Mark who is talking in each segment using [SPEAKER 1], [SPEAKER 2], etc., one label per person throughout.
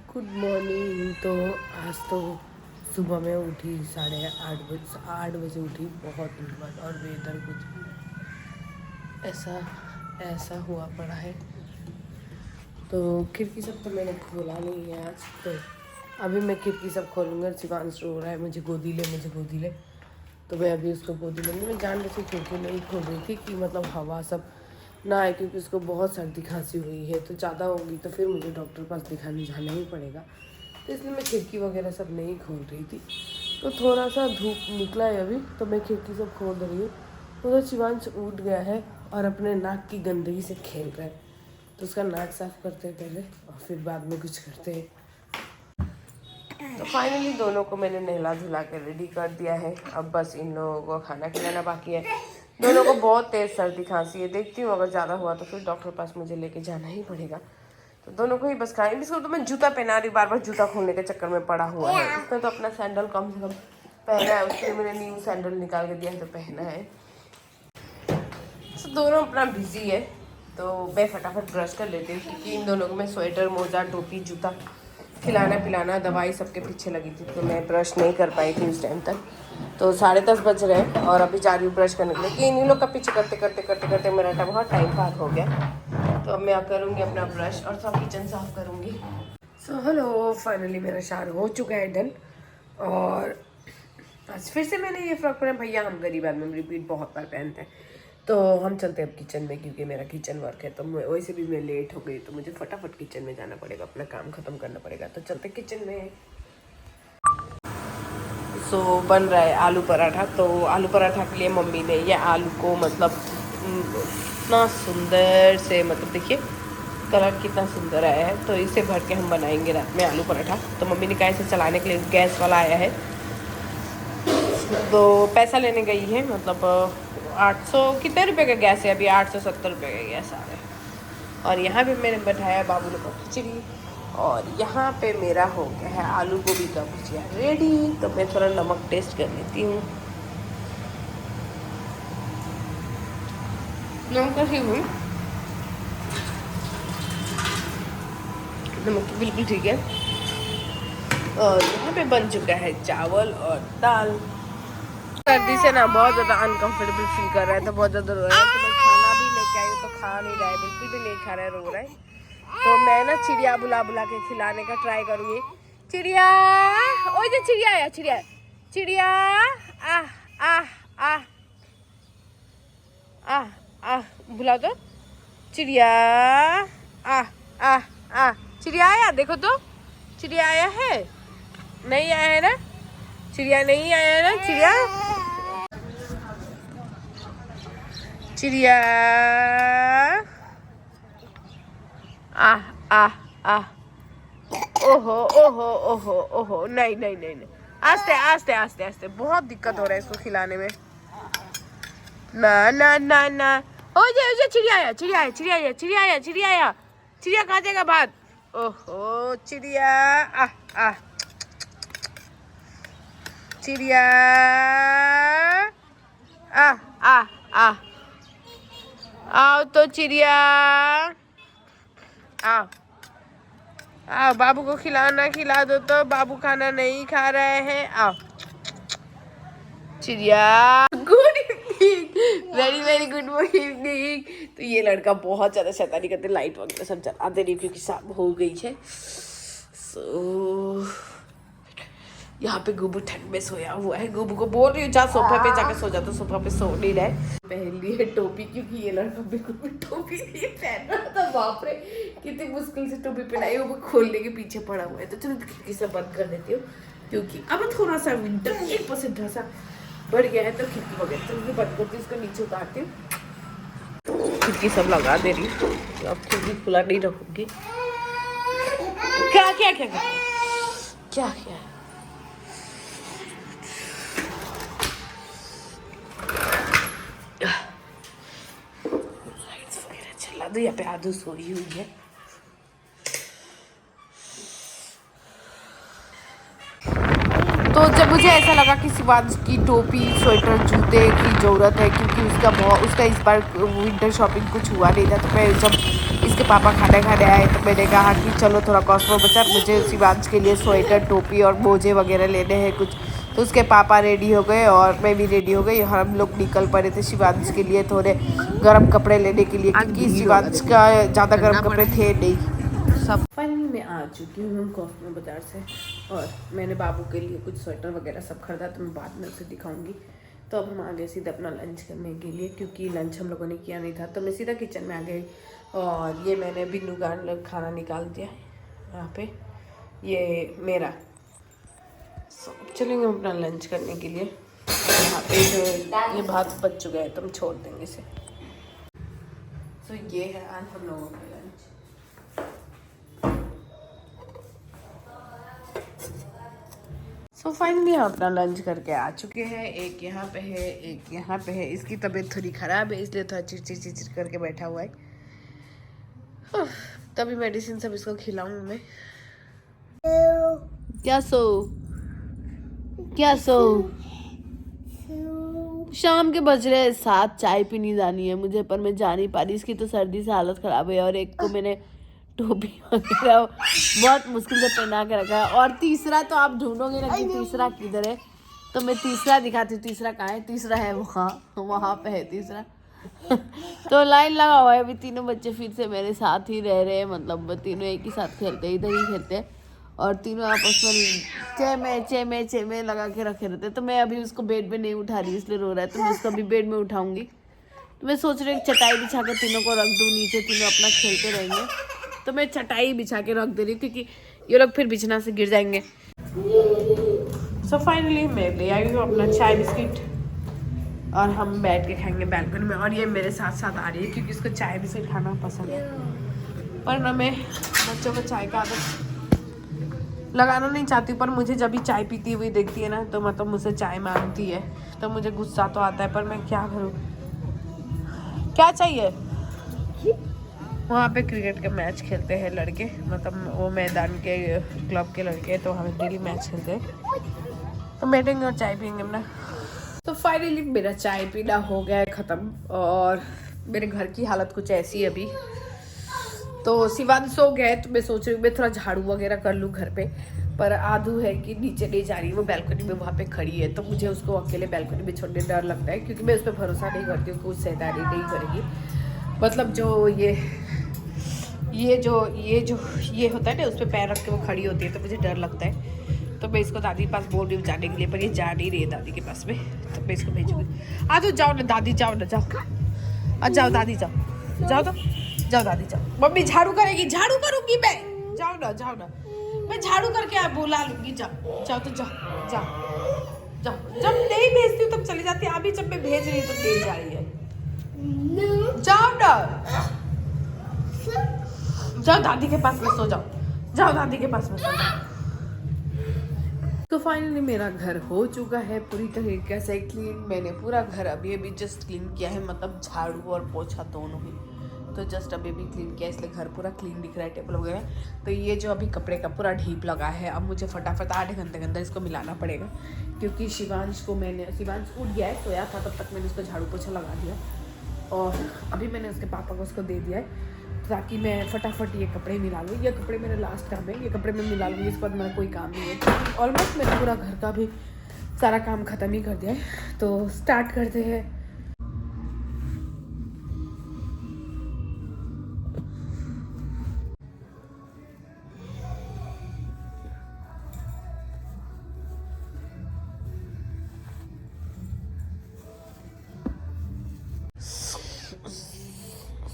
[SPEAKER 1] Good morning. तो आज तो सुबह में उठी 8:30 बजे उठी, बहुत दिन बाद। और वेदर कुछ ऐसा हुआ पड़ा है। तो खिड़की सब तो मैंने खोला नहीं है आज। तो अभी मैं खिड़की सब खोलूँगा। शिवांश रो रहा है, मुझे गोदी ले। तो मैं अभी उसको गोदी लूँगी। मैं जान रही थी खिड़की नहीं खोल रही थी कि मतलब हवा सब ना आए, क्योंकि उसको बहुत सर्दी खांसी हुई है। तो ज़्यादा होगी तो फिर मुझे डॉक्टर पास दिखाने जाना ही पड़ेगा। तो इसलिए मैं खिड़की वगैरह सब नहीं खोल रही थी। तो थोड़ा सा धूप निकला है अभी, तो मैं खिड़की सब खोल रही हूँ। तो शिवांश उठ गया है और अपने नाक की गंदगी से खेल रहा है। तो उसका नाक साफ करते हैं पहले, और फिर बाद में कुछ करते हैं। तो फाइनली दोनों को मैंने नहला धुला के रेडी कर दिया है। अब बस इन लोगों को खाना खिलाना बाकी है। दोनों को बहुत तेज़ सर्दी खांसी है। देखती हूँ अगर ज़्यादा हुआ तो फिर डॉक्टर पास मुझे लेके जाना ही पड़ेगा। तो दोनों को ही बस खाएंगे। इसको तो मैं जूता पहना रही, बार बार जूता खोलने के चक्कर में पड़ा हुआ है। उसने तो अपना सैंडल कम से कम पहना है, उसके लिए मैंने न्यू सैंडल निकाल के दिया है तो पहना है। तो दोनों अपना बिजी है। तो मैं फटाफट ब्रश कर लेती हूँ, क्योंकि इन दोनों को मैं स्वेटर, मोजा, टोपी, जूता, खिलाना पिलाना, दवाई सबके पीछे लगी थी। तो मैं ब्रश नहीं कर पाई थी उस टाइम तक। तो 10:30 बज रहे हैं और अभी जा रही हूँ ब्रश करने के लिए, कि इन्हीं लोग का पीछे करते करते मेरा बहुत टाइम पार हो गया। तो अब मैं करूँगी अपना ब्रश और सब किचन साफ करूँगी। सो हेलो, फाइनली मेरा शार हो चुका है डन। और आज फिर से मैंने ये फ्रॉक पहना। भैया हम गरीब आदमी रिपीट बहुत बार पहनते हैं। तो हम चलते हैं अब किचन में, क्योंकि मेरा किचन वर्क है। तो वैसे भी मैं लेट हो गई, तो मुझे फटाफट किचन में जाना पड़ेगा, अपना काम ख़त्म करना पड़ेगा। तो चलते किचन में। सो बन रहा है आलू पराठा। तो आलू पराठा के लिए मम्मी ने ये आलू को मतलब इतना सुंदर से, मतलब देखिए कलर कितना सुंदर आया है। तो इसे भर के हम बनाएंगे रात में आलू पराठा। तो मम्मी ने कहा इसे चलाने के लिए गैस वाला आया है। तो पैसा लेने गई है, मतलब 800 कितने रुपए का गैस है अभी, 870 रुपये का गैस आ रहा है। और यहाँ पे मैंने बैठाया बाबू लोग को खिचड़ी, और यहाँ पे मेरा हो गया है आलू गोभी का भुजिया रेडी। तो मैं थोड़ा नमक टेस्ट कर लेती हूँ। नमक कैसी हुई? नमक बिल्कुल ठीक है। और यहाँ पे बन चुका है चावल और दाल। सर्दी से ना बहुत ज़्यादा अनकंफर्टेबल फील कर रहा है, तो बहुत ज़्यादा रो रहा है। तो मैं खाना भी लेके आई हूँ, तो खा नहीं रहा है, बिल्कुल भी नहीं खा रहा है, रो रहा है। तो मैं ना चिड़िया बुला के खिलाने का ट्राई करूँगी। चिड़िया, ओ जो चिड़िया आया, चिड़िया आह आह आह आह आह, बुला दो चिड़िया। आह आह आह, चिड़िया आया, देखो तो चिड़िया आया है, नहीं आया है ना, चिड़िया नहीं आया है ना, चिड़िया आह आह आह, ओहो ओहो ओहो ओहो, नहीं नहीं नहीं नहीं, आस्ते आस्ते आस्ते आस्ते, बहुत दिक्कत हो रहा है इसको खिलाने में। ना ना ना ना, ओ जे चिड़िया आया, चिड़िया खा जाएगा बात। ओहो चिड़िया, आह आह, चिड़िया आह आह आह, आओ तो चिड़िया, आओ आओ, बाबू को खिला दो। तो बाबू खाना नहीं खा रहे हैं। आओ चिड़िया, good evening, very very good evening. तो ये लड़का बहुत ज़्यादा शैतानी करते, लाइट वगैरह सब जला दे रही क्योंकि शाम हो गई है। सो यहाँ पे गुब्बू ठंड में सोया हुआ है। गुब्बू को बोल रही हूँ जा सोफा पे जाके सो जा, तो सोफा पे सो नहीं रहा है। पहन ली है टोपी, क्योंकि ये लड़का बिल्कुल भी टोपी नहीं पहन रहा था। बाप रे, कितनी मुश्किल से टोपी पहनाई, वो खोलने के पीछे पड़ा हुआ है। तो चलो खिड़की से बंद कर देती हूँ, क्योंकि अब थोड़ा सा विंटर 1% सा बढ़ गया है। तो खिड़की वगैरह चलो बंद करती हूँ, इसको नीचे उतारती हूँ, खिड़की सब लगा दे रही हूँ। अब खिड़की खुला नहीं रखूँगी। क्या क्या क्या क्या क्या क्या चला दो। यहाँ पे आदू सोई हुई है। तो जब मुझे ऐसा लगा कि शिवांश की टोपी, स्वेटर, जूते की ज़रूरत है, क्योंकि उसका इस बार विंटर शॉपिंग कुछ हुआ नहीं था। तो मैं जब इस उसके पापा खाने खाने आए तो मैंने कहा कि चलो थोड़ा कॉस्मो बाजार, मुझे शिवांश के लिए स्वेटर टोपी और मोजे वगैरह लेने हैं कुछ। तो उसके पापा रेडी हो गए और मैं भी रेडी हो गई। हम लोग निकल पड़े थे शिवांश के लिए थोड़े गर्म कपड़े लेने के लिए, क्योंकि शिवांश का ज़्यादा गर्म कपड़े थे नहीं सब। फाइनली मैं आ चुकी हूँ कॉस्मो बाजार से और मैंने बाबू के लिए कुछ स्वेटर वगैरह सब खरीदा, तो मैं बाद में उसे दिखाऊंगी। तो अब हम आ गए सीधा अपना लंच करने के लिए, क्योंकि लंच हम लोगों ने किया नहीं था। तो मैं सीधा किचन में आ गई और ये मैंने बिन्नू का खाना निकाल दिया यहाँ पे, ये मेरा। चलेंगे अपना लंच करने के लिए। यहाँ पे जो ये भात बच चुका है तो हम छोड़ देंगे इसे। तो ये है आज हम लोगों का लंच। सो फाइनली हम अपना लंच करके आ चुके हैं। एक यहाँ पे है, एक यहाँ पे है। इसकी तबीयत थोड़ी ख़राब है इसलिए थोड़ा चिड़चिड़ करके बैठा हुआ है। तभी मेडिसिन सब इसको खिलाऊं मैं। क्या शाम के बज रहे 7, चाय पीनी जानी है मुझे, पर मैं जा नहीं पा रही। इसकी तो सर्दी से हालत ख़राब है और एक को मैंने टोपी वगैरह बहुत मुश्किल से पहना के रखा है। और तीसरा तो आप ढूंढोगे ना कि तीसरा किधर है, तो मैं तीसरा दिखाती हूँ। तीसरा कहाँ है? तीसरा है वहाँ पे है तीसरा। तो लाइन लगा हुआ है। अभी तीनों बच्चे फिर से मेरे साथ ही रह रहे हैं, मतलब तीनों एक ही साथ खेलते हैं, इधर ही खेलते हैं और तीनों आपस में चे में लगा के रखे रहते हैं। तो मैं अभी उसको बेड में नहीं उठा रही इसलिए रो रहा है, तो मैं उसको अभी बेड में उठाऊंगी। तो मैं सोच रही हूँ चटाई बिछा के तीनों को रख दूँ नीचे, तीनों अपना खेलते रहेंगे। तो मैं चटाई बिछा के रख दे रही हूँ क्योंकि ये लोग फिर बिछना से गिर जाएंगे। सो फाइनली मैं ले आई हूँ अपना चाय बिस्किट और हम बैठ के खाएंगे बैल्कनी में। और ये मेरे साथ साथ आ रही है क्योंकि उसको चाय बिस्किट खाना पसंद है, पर ना मैं बच्चों को चाय का आदत लगाना नहीं चाहती। पर मुझे जब भी चाय पीती हुई देखती है ना तो मतलब मुझसे चाय मांगती है, तो मुझे गुस्सा तो आता है, पर मैं क्या करूँ। क्या चाहिए? वहाँ पे क्रिकेट के मैच खेलते हैं लड़के, मतलब वो मैदान के क्लब के लड़के, तो हमें डेली मैच खेलते हैं। तो बैठेंगे और चाय पियेंगे ना। तो फाइनली मेरा चाय पीना हो गया है ख़त्म और मेरे घर की हालत कुछ ऐसी है अभी। तो शिवांश सो गए तो मैं सोच रही हूँ मैं थोड़ा झाड़ू वगैरह कर लूँ घर पे, पर आधू है कि नीचे नहीं जा रही, वो बैल्कनी में वहाँ पे खड़ी है। तो मुझे उसको अकेले बैल्कनी में छोड़ने डर लगता है, क्योंकि मैं उस पर भरोसा नहीं करती हूँ कि कुछ शैतानी नहीं करेगी। मतलब जो ये होता है ना, उस पर पैर रख के वो खड़ी होती है, तो मुझे डर लगता है। तो मैं इसको दादी के पास बोल रही हूँ जाने के लिए, पर ये जा नहीं रही है दादी के पास में। तो मैं इसको भेजूँगी। तो जाओ ना दादी, जाओ ना, जाओ जाओ दादी, जाओ तो जाओ दादी जाओ। मम्मी झाड़ू करेगी, झाड़ू करूँगी मैं। जाओ ना, मैं झाड़ू करके आप बुला लूँगी। जाओ तो जाओ। जब नहीं भेजती हूँ तब चली जाती है, अभी जब मैं भेज रही हूँ तो ले जा रही है। जाओ ना, जाओ दादी के पास में सो जाओ दादी के पास में सो जाओ। तो फाइनली मेरा घर हो चुका है पूरी तरीके से क्लीन। मैंने पूरा घर अभी जस्ट क्लीन किया है, मतलब झाड़ू और पोछा दोनों ही। तो जस्ट अभी क्लीन किया, इसलिए घर पूरा क्लीन दिख रहा है, टेबल वगैरह। तो ये जो अभी कपड़े का पूरा ढीप लगा है, अब मुझे फटाफट 8 घंटे के अंदर इसको मिलाना पड़ेगा, क्योंकि शिवांश उठ गया है, सोया था, तब तक मैंने उसको झाड़ू पोछा लगा दिया और अभी मैंने उसके पापा को उसको दे दिया है, ताकि मैं फटाफट ये कपड़े मिला लूँ। ये कपड़े मेरे लास्ट काम है, ये कपड़े मैं मिला लूँगी, इसके बाद मेरा कोई काम नहीं है। ऑलमोस्ट मैंने पूरा घर का भी सारा काम ख़त्म ही कर दिया है। तो स्टार्ट करते हैं।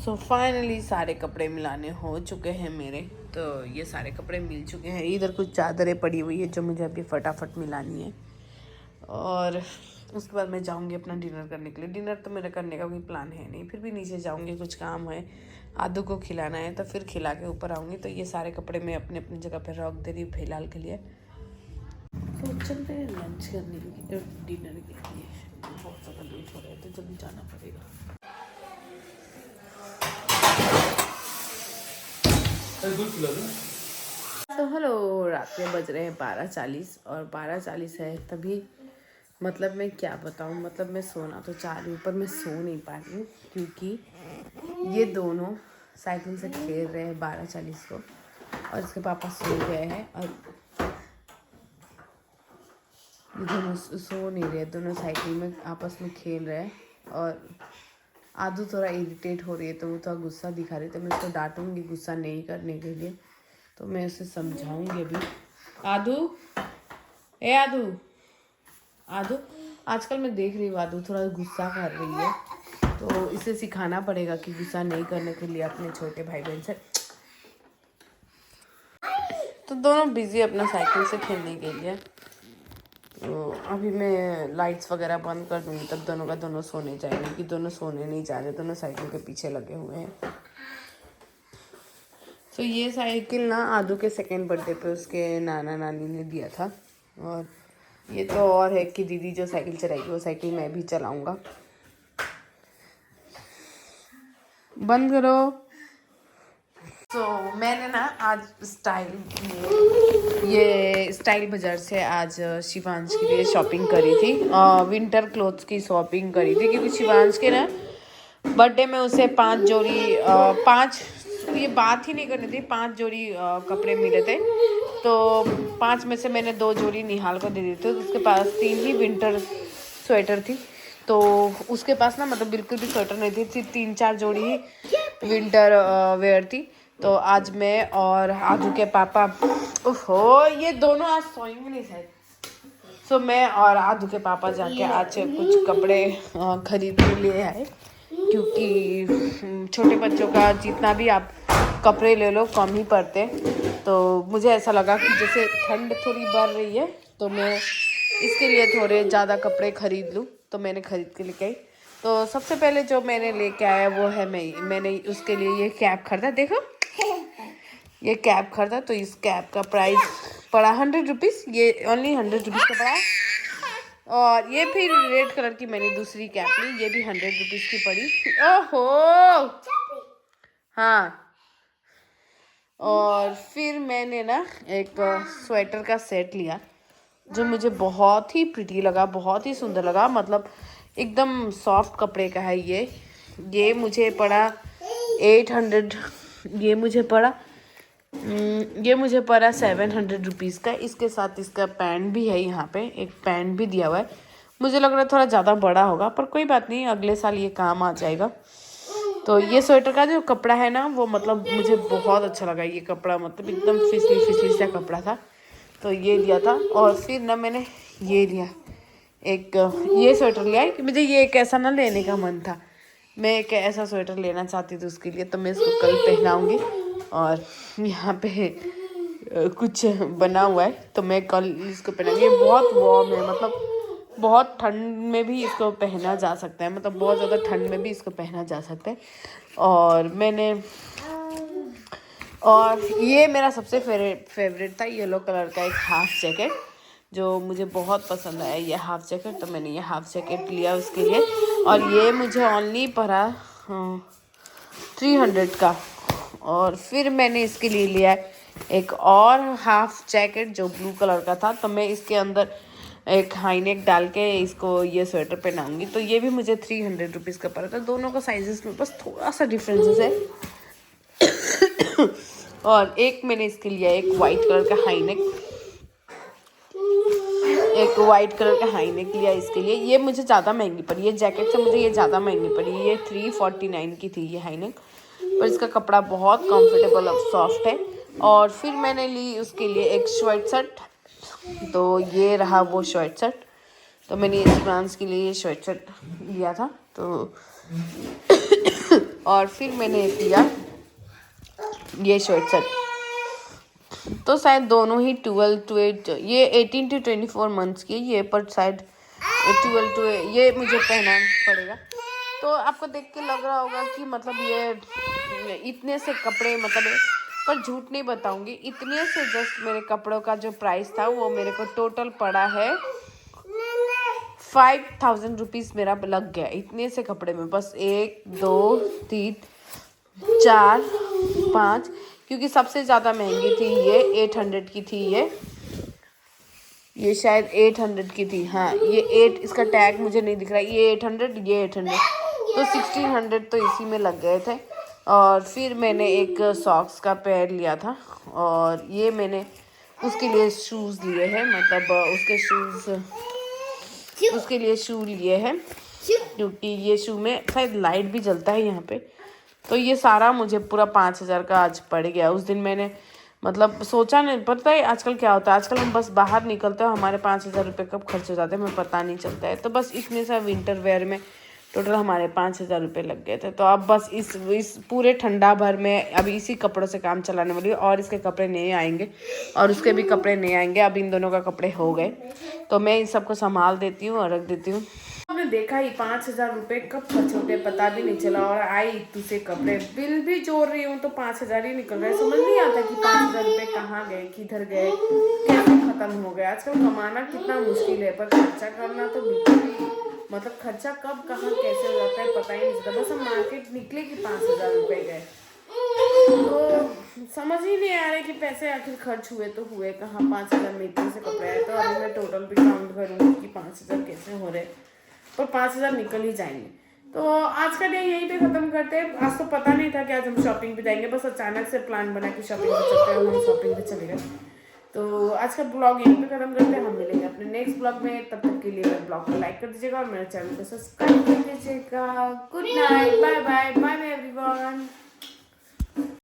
[SPEAKER 1] सो फाइनली सारे कपड़े मिलाने हो चुके हैं मेरे। तो ये सारे कपड़े मिल चुके हैं। इधर कुछ चादरें पड़ी हुई है जो मुझे अभी फटाफट मिलानी है, और उसके बाद मैं जाऊंगी अपना डिनर करने के लिए। डिनर तो मेरा करने का कोई प्लान है नहीं, फिर भी नीचे जाऊंगी, कुछ काम है, आदू को खिलाना है, तो फिर खिला के ऊपर आऊँगी। तो ये सारे कपड़े मैं अपने अपनी जगह पर रख दे रही हूँ फिलहाल के लिए। तो चलते हैं लंच करने के लिए, डिनर के लिए। बहुत ज़्यादा लेट हो रहा है तो जल्दी जाना पड़ेगा। तो हेलो, रात में बज रहे हैं 12:40 और 12:40 है तभी, मतलब मैं क्या बताऊँ, मतलब मैं सोना तो चाह रही हूँ पर मैं सो नहीं पा रही हूँ, क्योंकि ये दोनों साइकिल से खेल रहे हैं 12:40 को और इसके पापा सो गए हैं और ये दोनों सो नहीं रहे, दोनों साइकिल में आपस में खेल रहे हैं। और आदू थोड़ा इरिटेट हो रही है तो वो थोड़ा गुस्सा दिखा रही है, तो मैं उसको डांटूंगी गुस्सा नहीं करने के लिए, तो मैं उसे समझाऊंगी अभी। आदू, ए आदू, आदू आजकल मैं देख रही हूँ आदू थोड़ा गुस्सा कर रही है, तो इसे सिखाना पड़ेगा कि गुस्सा नहीं करने के लिए अपने छोटे भाई बहन से। तो दोनों बिजी अपना साइकिल से खेलने के लिए। तो अभी मैं लाइट्स वगैरह बंद कर दूँगी, तब दोनों का दोनों सोने जाएंगे, कि दोनों सोने नहीं जा रहे, दोनों साइकिल के पीछे लगे हुए हैं। तो ये साइकिल ना आदू के सेकेंड बर्थडे पे उसके नाना नानी ने दिया था। और ये तो और है कि दीदी जो साइकिल चलाएगी वो साइकिल मैं भी चलाऊँगा। बंद करो। तो मैंने ना आज ये स्टाइल बाज़ार से आज शिवांश के लिए शॉपिंग करी थी, विंटर क्लोथ्स की शॉपिंग करी थी, क्योंकि शिवांश के ना बर्थडे में उसे 5 जोड़ी ये बात ही नहीं करनी थी, 5 जोड़ी कपड़े मिले थे। तो 5 में से मैंने 2 जोड़ी निहाल को दे दी थी, तो उसके पास 3 ही विंटर स्वेटर थी। तो उसके पास ना मतलब बिल्कुल भी स्वेटर नहीं थी, 3-4 जोड़ी ही विंटर वेयर थी। तो आज मैं और आदू के पापा, ओहो ये दोनों आज सोएंगे नहीं शायद, सो मैं और आदू के पापा जाके आज कुछ कपड़े खरीद के ले आए, क्योंकि छोटे बच्चों का जितना भी आप कपड़े ले लो कम ही पड़ते। तो मुझे ऐसा लगा कि जैसे ठंड थोड़ी बढ़ रही है तो मैं इसके लिए थोड़े ज़्यादा कपड़े खरीद लूँ, तो मैंने खरीद के लेके आई। तो सबसे पहले जो मैंने लेके आया वो है मैंने उसके लिए ये कैप खरीदा, देखो ये कैप खरीदा। तो इस कैप का प्राइस पड़ा 100 रुपीज़, ये ओनली 100 रुपीज़ का पड़ा। और ये फिर रेड कलर की मैंने दूसरी कैप ली, ये भी 100 रुपीज़ की पड़ी। ओहो हाँ। और फिर मैंने ना एक स्वेटर का सेट लिया जो मुझे बहुत ही प्रिटी लगा, बहुत ही सुंदर लगा, मतलब एकदम सॉफ्ट कपड़े का है ये मुझे पड़ा 800, ये मुझे पड़ा 700 रुपीज़ का। इसके साथ इसका पैंट भी है, यहाँ पे एक पैंट भी दिया हुआ है। मुझे लग रहा है थोड़ा ज़्यादा बड़ा होगा, पर कोई बात नहीं, अगले साल ये काम आ जाएगा। तो ये स्वेटर का जो कपड़ा है ना वो मतलब मुझे बहुत अच्छा लगा, ये कपड़ा मतलब एकदम फिसली सा कपड़ा था, तो ये लिया था। और फिर ना मैंने ये लिया, एक ये स्वेटर लिया कि मुझे ये एक ऐसा ना लेने का मन था, मैं एक ऐसा स्वेटर लेना चाहती थी उसके लिए, तो मैं इसको कल पहनाऊँगी। और यहाँ पे कुछ बना हुआ है तो मैं कल इसको पहनाऊँगी। ये बहुत वार्म है, मतलब बहुत ठंड में भी इसको पहना जा सकता है, मतलब बहुत ज़्यादा ठंड में भी इसको पहना जा सकता है। और ये मेरा सबसे फेवरेट था, येलो कलर का एक हाफ जैकेट जो मुझे बहुत पसंद आया, ये हाफ जैकेट। तो मैंने ये हाफ जैकेट लिया उसके लिए, और ये मुझे ओनली पड़ा 300 का। और फिर मैंने इसके लिए लिया एक और हाफ जैकेट जो ब्लू कलर का था, तो मैं इसके अंदर एक हाईनेक डाल के इसको ये स्वेटर पहनाऊंगी। तो ये भी मुझे 300 रुपीज़ का पड़ा था। दोनों का साइजेस में बस थोड़ा सा डिफरेंसेस है। और एक मैंने इसके लिए एक वाइट कलर का हाईनेक लिया इसके लिए। ये मुझे ज़्यादा महंगी पड़ी, ये जैकेट से मुझे ये ज़्यादा महंगी पड़ी। ये 349 की थी ये हाईनेक, पर इसका कपड़ा बहुत कंफर्टेबल और सॉफ्ट है। और फिर मैंने ली उसके लिए एक शर्ट शर्ट, तो ये रहा वो शर्ट शर्ट। तो मैंने फ्रांस के लिए ये शर्ट शर्ट लिया था। तो और फिर मैंने लिया ये शर्ट शर्ट। तो शायद दोनों ही 12 to 8, ये 18 to 24 मंथ्स की, ये पर शायद 12 to 8 ये मुझे पहनना पड़ेगा। तो आपको देख के लग रहा होगा कि मतलब ये इतने से कपड़े मतलब है, पर झूठ नहीं बताऊंगी, इतने से जस्ट मेरे कपड़ों का जो प्राइस था वो मेरे को टोटल पड़ा है 5000 रुपीज़ मेरा लग गया इतने से कपड़े में। बस 1 2 3 4 5, क्योंकि सबसे ज़्यादा महंगी थी ये 800 की थी, ये शायद 800 की थी। हाँ ये 8, इसका टैग मुझे नहीं दिख रहा, ये 800 ये 800, तो 1600 तो इसी में लग गए थे। और फिर मैंने एक सॉक्स का पेयर लिया था, और ये मैंने उसके लिए शूज़ लिए हैं, मतलब उसके लिए शू लिए हैं, क्योंकि ये शू में शायद लाइट भी जलता है यहाँ पे। तो ये सारा मुझे पूरा 5,000 का आज पड़ गया। उस दिन मैंने मतलब सोचा नहीं, पता है आजकल क्या होता है, आजकल हम बस बाहर निकलते हैं हमारे 5,000 रुपये कब खर्च हो जाते हैं हमें पता नहीं चलता है। तो बस इतने सा विंटर वेयर में टोटल हमारे 5,000 रुपये लग गए थे। तो अब बस इस पूरे ठंडा भर में अभी इसी कपड़ों से काम चलाने वाली हूँ, और इसके कपड़े नए आएंगे और उसके भी कपड़े नए आएंगे। अब इन दोनों का कपड़े हो गए तो मैं इन सबको संभाल देती हूँ और रख देती हूँ। हमने देखा ही 5,000 रुपये कब खर्च हो गए पता भी नहीं चला, और आई दूसरे कपड़े बिल भी जोड़ रही हूँ तो 5,000 ही निकल रहा है। समझ नहीं आता कि 5,000 रुपये कहाँ गए, किधर गए, कैसे खत्म हो गए। आजकल कमाना कितना मुश्किल है, पर खर्चा करना तो बिल्कुल भी, मतलब खर्चा कब कहाँ कैसे हो जाता है पता ही नहीं चलता। बस हम मार्केट निकले कि 5,000 रुपये गए, तो समझ ही नहीं आ रहा कि पैसे आखिर खर्च हुए तो हुए कहाँ। 5,000 में इतने से कपड़े आए, तो अभी मैं टोटल भी काउंट करूँगी कि 5,000 कैसे हो रहे, पर 5,000 निकल ही जाएंगे। तो आज का डे यहीं पे ख़त्म करते हैं। आज तो पता नहीं था कि आज हम शॉपिंग पे जाएंगे, बस अचानक से प्लान बना कि शॉपिंग पे चलते हैं, हम शॉपिंग पे चले गए। तो आज का ब्लॉग यहीं पे ख़त्म करते हैं। हम मिलेंगे अपने नेक्स्ट ब्लॉग में, तब तक के लिए मेरे ब्लॉग को लाइक कर दीजिएगा और मेरे चैनल को सब्सक्राइब कर दीजिएगा। Good night, bye bye, bye bye everyone.